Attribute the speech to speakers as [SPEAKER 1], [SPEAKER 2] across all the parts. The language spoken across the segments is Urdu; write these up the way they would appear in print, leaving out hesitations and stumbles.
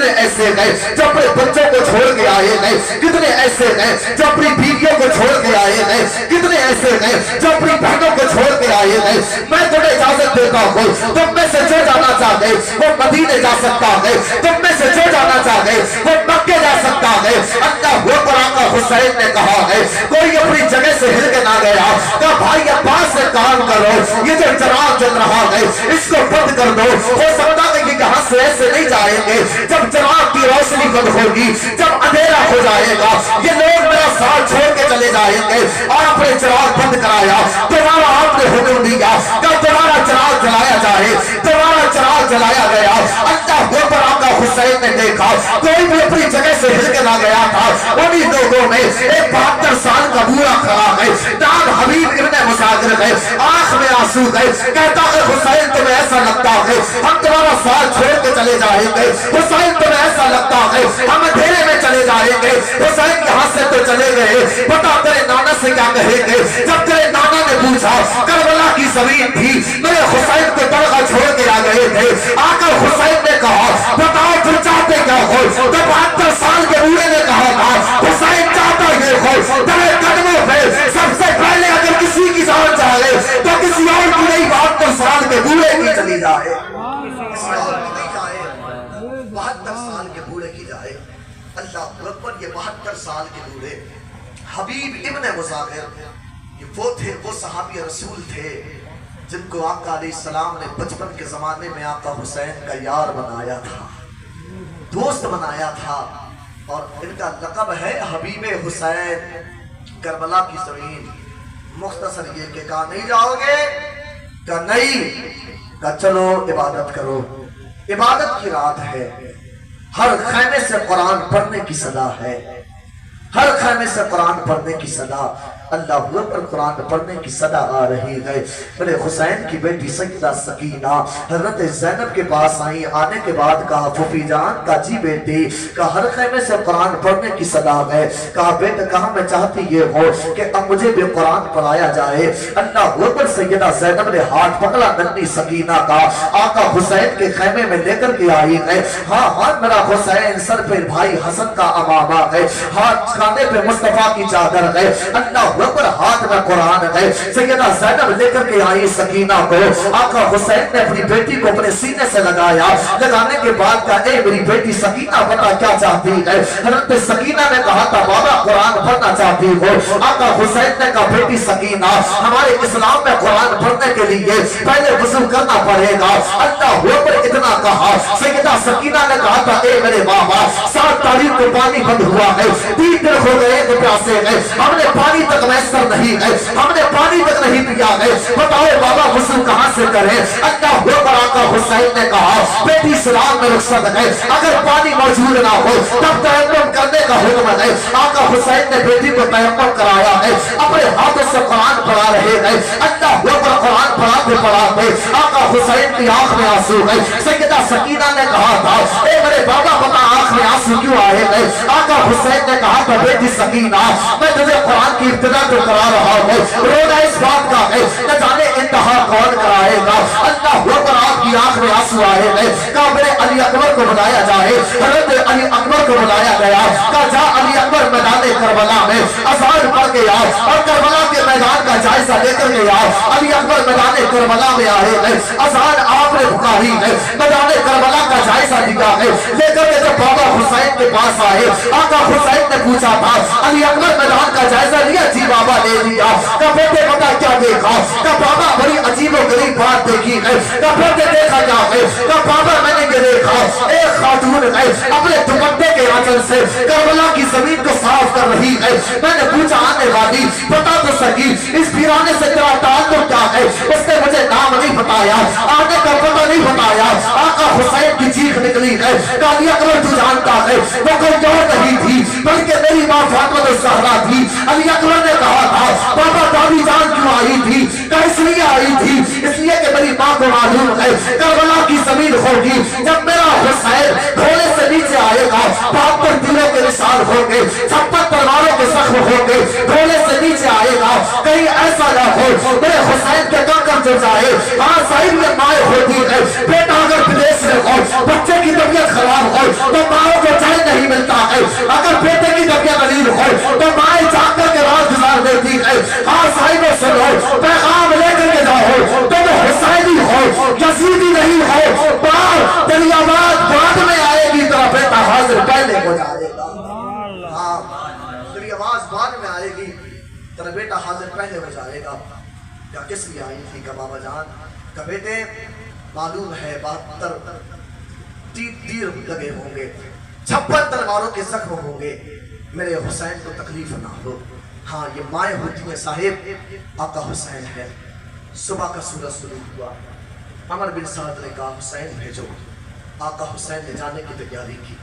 [SPEAKER 1] کتنے ایسے گئے جو اپنے بچوں کو چھوڑ کے آئے گئے, کتنے ایسے گئے جو اپنی بیویوں کو چھوڑ کے آئے گئے, کتنے ایسے گئے جو اپنی بہنوں کو چھوڑ کے آئے گئے. میں تمہیں اجازت دیتا ہوں, تم میں سے جو جانا چاہتے وہ مدینے جا سکتا ہے, تم میں سے جو جانا چاہتے وہ مکے جا سکتا ہے. اللہ اکبر. آقا حسین نے کہا ہے کوئی اپنی جگہ سے ہل کے نہ گیا, کہا بھائی عباس سے کام کرو, یہ جو چراغ جل رہا ہے اس کو بند کر دو. ہو سکتا ہے کہ یہاں سے ایسے نہیں جائیں گے, جب چراغ کی روشنی بند ہوگی, جب اندھیرا ہو جائے گا, یہ لوگ میرا ساتھ چھوڑ کے چلے جائیں گے. آپ نے چراغ بند کرایا, دوبارہ آپ نے حکم دیا کہ دوبارہ چراغ جلایا جائے, دوبارہ چراغ جلایا گیا. اللہ اکبر. آقا حسین نے دیکھا کوئی بھی اپنی جگہ سے ہل کے نہ گیا تھا. انہی لوگوں میں ایک 72 سال کا بوڑھا کھڑا ہے, نام حبیب ابن مساغر ہے, آنکھ میں آنسو ہے, کہتا ہے حسین تمہیں ایسا لگتا ہے ہم تمہارا ساتھ چھوڑ کے چلے جائیں گے, حسین تمہیں ایسا لگتا ہے ہم اندھیرے میں چلے جائیں گے, حسین یہاں سے تو چلے گئے, بتا تیرے نانا سے کیا کہیں گے. جب تیرے نانا نے پوچھا کربلا کی زمین تھی, میرے حسین کو درگاہ چھوڑ کے آ گئے تھے. آ کر حسین نے کہا بتاؤ تم چاہتے کیا ہو. تو 72 سال کے بوڑھے نے کہا تھا حسین چاہتا یہ ہو تیرے قدموں پہ سب سے پہلے اگر کسی کی جان چاہے تو کسی اور کی نہیں, 72 سال کے بوڑھے کی چلی جائے, کسی اور کی نہیں جائے, 72 سال کے بوڑھے کی جائے. اللہ اکبر. یہ 72 سال کے بوڑھے حبیب ابن مساغر یہ وہ تھے, وہ صحابی رسول تھے جن کو آقا علیہ السلام نے بچپن کے زمانے میں آقا حسین کا یار بنایا تھا, دوست بنایا تھا, اور ان کا لقب ہے حبیب حسین. کربلا کی زمین مختصر یہ کہ کہا نہیں جاؤ گے, کہا نہیں, کہا چلو عبادت کرو. عبادت کی رات ہے, ہر خیمے سے قرآن پڑھنے کی صدا ہے, ہر خیمے سے قرآن پڑھنے کی صدا. اللہ اکبر. قرآن پڑھنے کی صدا آ رہی ہے. میرے حسین کی بیٹی سیدہ سکینہ حضرت زینب کے پاس آئی, آنے کے بعد کہا پھوپھی جان, کہا جی بیٹی, کہا ہر خیمے سے قرآن پڑھنے کی صدا ہے. کہا بیٹا, کہا میں چاہتی یہ ہو کہ اب مجھے بھی قرآن پڑھایا جائے. اللہ اکبر. سیدہ زینب نے ہاتھ پکڑا ننھی سکینہ کا, آقا حسین کے خیمے میں لے کر کے آئی ہے. ہاں ہاں میرا حسین, سر پہ بھائی حسن کا امامہ ہے, ہاتھ کاندھے پہ مصطفیٰ کی چادر ہے. اللہ اکبر. ہاتھ میں قرآن ہے. سیدہ زینب لے کر کے آئی سکینہ کو, آقا حسین نے اپنی بیٹی کو اپنے سینے سے لگایا. لگانے کے بعد کہا اے میری بیٹی سکینہ بتا کیا چاہتی ہے. حضرت سکینہ نے کہا تھا بابا قرآن پڑھنا چاہتی ہو. آقا حسین نے کہا بیٹی سکینہ, ہمارے اسلام میں قرآن پڑھنے کے لیے پہلے وضو کرنا پڑے گا. اللہ اکبر. اتنا کہا سیدہ سکینہ نے کہا تھا اے میرے بابا 7 تاریخ کو پانی بند ہوا ہے, 3 دن ہو گئے تو پیاسے ہیں, ہم نے پانی تک میسر نہیں ہے, ہم نے پانی تک نہیں پیا ہے, بتاؤ بابا غسل کہاں سے کریں. اللہ اکبر. آقا حسین نے کہا بیٹی سلام میں رخصت ہے, اگر پانی موجود نہ ہو تب تیمم کرنے کا حکم ہے. آقا حسین نے بیٹی کو تیمم کرایا ہے, اپنے ہاتھوں سے قرآن پڑھا رہے ہیں. اللہ اکبر. قرآن پڑھاتے پڑھاتے آقا حسین کی آنکھ میں آنسو ہے. سیدہ سکینہ نے کہا تھا اے میرے بابا بتا آنکھ میں آنسو کیوں آئے ہیں. آقا حسین نے کہا تھا بیٹی سکینہ میں تجھے قرآن کی ابتدا تو کرا رہا ہوں, رونا اس بات کا ہے نہ جانے انتہا کون کرائے گا. اللہ اکبر. آپ کی آنکھ میں آنسو آئے ہیں. کہا میرے علی اکبر کو بلایا جائے. حضرت علی اکبر کو بلایا گیا. کہا جا علی اکبر میدان کربلا میں اذان پڑھ کے آؤ اور کربلا کے میدان کا جائزہ لے کر کے آؤ. علی اکبر میدان کربلا میں آئے ہیں, اذان آپ نے پکاری ہے, میدان کربلا کا جائزہ لیا ہے. لے کر کے جب بابا حسین کے پاس آئے, آقا حسین نے پوچھا تھا علی اکبر میدان کا جائزہ لیا. جی بابا لے لیا. کہا بیٹے بتا کیا دیکھا. کہا بابا بڑی عجیب و غریب بات دیکھی ہے. کہا بیٹے دیکھا کیا ہے. کہا بابا میں نے یہ دیکھا ایک خاتون ہے اپنے دوپٹے کے آنچل سے کربلا کی زمین کو صاف کر رہی ہے. میں نے پوچھا آنے والی بتا تو سکی اس پیرانے سے تیرا تعلق کیا ہے. اس نے مجھے نام نہیں بتایا, آنے کا پتہ نہیں بتایا. آقا حسین کی چیخ نکلی ہے. کہا علی اکبر تو جانتا ہے وہ کوئی اور نہیں تھی بلکہ میری ماں فاطمہ الزہرا تھی. علی اکبر نے کہا تھا بابا دادی جان کیوں آئی تھی. کہا اس لیے آئی تھی اس لیے کہ میری ماں کو معلوم ہے کربلا کی زمین ہوگی, جب میرا حسین گھوڑے سے نیچے آئے گا 72 دلوں کے نشان ہوں گے, 56 تلواروں کے زخم ہوں گے, گھوڑے سے نیچے آئے گا. کہیں ایسا نہ ہو میرے حسین کے کنکر جو جائے. ہاں ظاہر میں مائیں ہوتی ہے, بیٹا اگر بدیش میں ہو بچے کی طبیعت خراب ہو تو ماں
[SPEAKER 2] بیٹا حاضر پہلے ہو جائے گا. کیا کس لیے آئی تھی؟ کہ بابا جان کہ بیٹے معلوم ہے 72 تیر لگے ہوں گے، 56 تلواروں کے زخم ہوں گے، میرے حسین کو تکلیف نہ ہو. ہاں یہ مائیں ہوتی ہیں صاحب، آقا حسین ہے. صبح کا سورج شروع ہوا. عمر بن سعد نے کہا حسین بھیجو. آقا حسین نے جانے کی تیاری کی.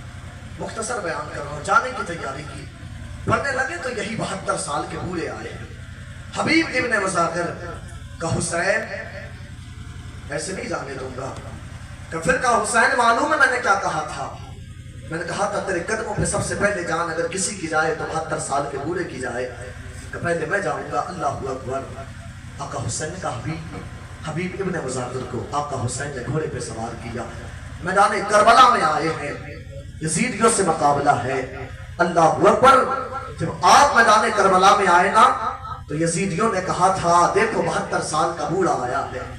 [SPEAKER 2] مختصر بیان کر رہا ہوں، جانے کی تیاری کی. پڑھنے لگے تو یہی 72 سال کے بوڑھے آئے. حبیب ابن مظاہر کا حسین ایسے نہیں جانے دوں گا. کہ پھر کہا حسین معلوم ہے میں نے کیا کہا تھا؟ میں نے کہا تھا تیرے قدموں پہ سب سے پہلے جان اگر کسی کی جائے تو 72 سال کے بوڑھے کی جائے. کہ پہلے میں جاؤں گا. اللہ اکبر. آقا حسین نے کہا حبیب ابن مظاہر کو آقا حسین نے گھوڑے پہ سوار کیا. میدان کربلا میں آئے ہیں، یزیدیوں سے مقابلہ ہے. اللہ اکبر. جب آپ میدان کربلا میں آئے نا تو یزیدیوں نے کہا تھا دیکھو 72 سال کا بوڑھا آیا ہے،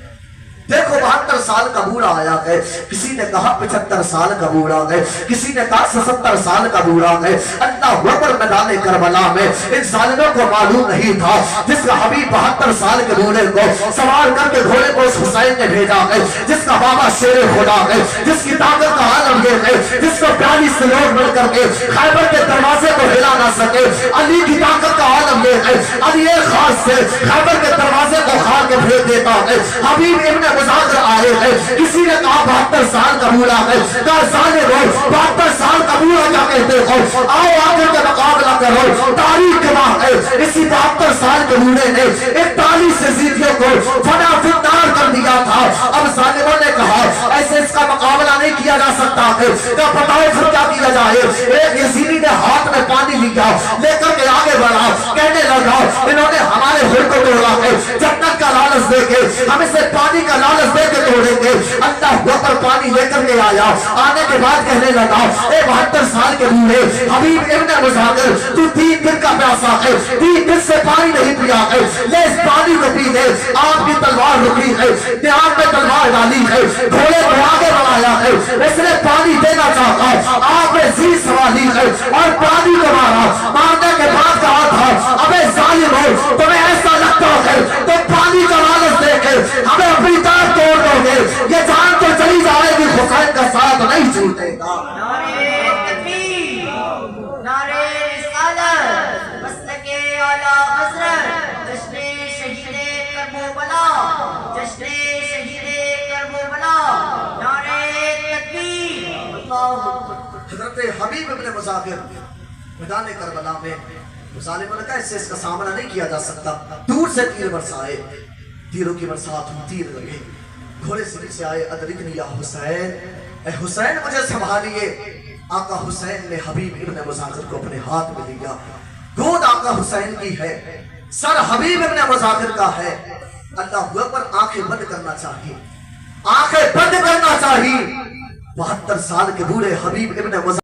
[SPEAKER 2] دیکھو 72 سال کا بوڑھا آیا ہے. کسی نے کہا 75 سال کا بوڑھا ہے، کسی نے کہا 77 سال کا بوڑھا ہے. اللہ اکبر. میدان کربلا میں ان ظالموں کو معلوم نہیں تھا جس کا حبیب 72 سال کے بوڑھے کو سوار کر کے گھوڑے کو اس حسین نے بھیجا ہے، جس کا بابا شیر خدا ہے، جس کی طاقت کا عالم یہ ہے، جس کو 42 لوگ مل کر کے خیبر کے دروازے کو ہلا نہ سکے. علی کی طاقت کا عالم یہ ہے، علی ایک خاص سے خیبر کے دروازے کو کھال کے بھیج دیتا ہے. حبیب ابن مظاہر آئے ہیں. کسی نے کہا 72 سال کا بوڑھا ہے. کہا ظالم ہو 72 سال کا بوڑھا کیا کہتے ہو؟ آؤ آگے کے مقابلہ کرو. تاریخ کے بعد اسی 72 سال کے بوڑھے نے 41 یزیدیوں کو فنا فنار کر دیا تھا. اب ظالموں نے کہا ایسے اس کا مقابلہ نہیں کیا جا سکتا ہے. کہا بتاؤ پھر کیا کیا جائے؟ ایک یزیدی نے ہاتھ میں پانی لیا، لے کر کے آگے بڑھا، کہنے لگا انہوں نے ہمارے دل کو توڑا ہے، جنت کا لالچ دے کے ہم اسے پانی کا لالچ دے کے توڑیں گے. اللہ اکبر. پانی لے کر کے آیا. آنے کے بعد کہنے لگا اے 72 سال کے بوڑھے حبیب ابن مظاہر تو 3 دن کا پیاسا ہے، 3 دن سے پانی نہیں پیا ہے، لے اس پانی کو پی دے. آپ کی تلوار رکی ہے، دیان میں تلوار ڈالی ہے، گھوڑے کو آگے بڑھایا ہے. اس نے پانی دینا چاہا، آپ نے زیر سوالی ہے اور پانی کو مارا. مارنے کے بعد کہا تھا ابے ظالم ہو تمہیں ایسا لگتا ہے تو پانی کا لالچ دے کے ہمیں اپنی طرف توڑ دو گے. یہ جان تو چلی جائے گی، حسین کا ساتھ نہیں چھوٹے گا.
[SPEAKER 3] نعرے تکبیر، نعرے رسالت، مسلک اعلی حضرت، جشن شہید کربلا، جشن شہید کربلا. نعرے تکبیر. اللہ اکبر.
[SPEAKER 2] حضرت حبیب ابن مظاہر میدان کربلا میں ظالموں نے کہا اس سے اس کا سامنا نہیں کیا جا سکتا. دور سے تیر برسائے، تیروں کی برسات ہوئی، تیر لگے. گھوڑے سے نیچے آئے. ادرکنی یا حسین، اے حسین مجھے سنبھالیے. آقا حسین نے حبیب ابن مظاہر کو اپنے ہاتھ میں لیا. گود آقا حسین کی ہے، سر حبیب ابن مظاہر کا ہے. اللہ اکبر. آنکھیں بند کرنا چاہیے، آنکھیں بند کرنا چاہیے. 72 سال کے بوڑھے حبیب ابن مظاہر